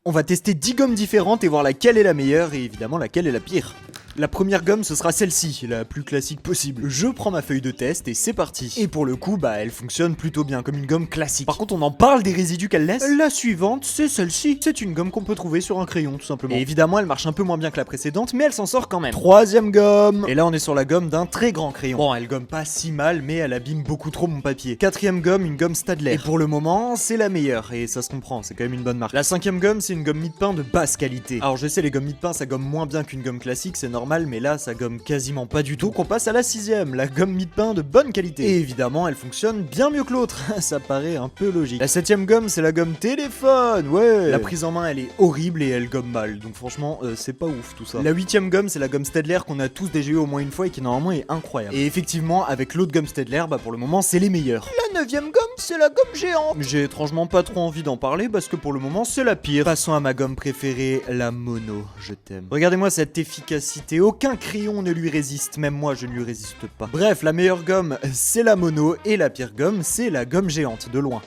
On va tester 10 gommes différentes et voir laquelle est la meilleure et évidemment laquelle est la pire. La première gomme ce sera celle-ci, la plus classique possible. Je prends ma feuille de test et c'est parti. Et pour le coup, bah elle fonctionne plutôt bien, comme une gomme classique. Par contre on en parle des résidus qu'elle laisse. La suivante c'est celle-ci. C'est une gomme qu'on peut trouver sur un crayon tout simplement. Et évidemment elle marche un peu moins bien que la précédente, mais elle s'en sort quand même. Troisième gomme. Et là on est sur la gomme d'un très grand crayon. Bon elle gomme pas si mal, mais elle abîme beaucoup trop mon papier. Quatrième gomme, une gomme Staedtler. Et pour le moment c'est la meilleure, et ça se comprend, c'est quand même une bonne marque. La cinquième gomme c'est une gomme mie-de-pain de basse qualité. Alors je sais les gommes mie-de-pain ça gomme moins bien qu'une gomme classique, c'est normal, mais là ça gomme quasiment pas du tout. Qu'on passe à la sixième, la gomme mie-de-pain de bonne qualité. Et évidemment elle fonctionne bien mieux que l'autre, ça paraît un peu logique. La septième gomme c'est la gomme téléphone, ouais. La prise en main elle est horrible et elle gomme mal, donc franchement c'est pas ouf tout ça. La huitième gomme c'est la gomme Staedtler qu'on a tous déjà eu au moins une fois et qui normalement est incroyable. Et effectivement avec l'autre gomme Staedtler, bah pour le moment c'est les meilleurs. La neuvième gomme c'est la gomme géante. J'ai étrangement pas trop envie d'en parler parce que pour le moment c'est la pire. Passons à ma gomme préférée, la mono, je t'aime. Regardez-moi cette efficacité, aucun crayon ne lui résiste, même moi je ne lui résiste pas. Bref, la meilleure gomme c'est la mono et la pire gomme c'est la gomme géante de loin.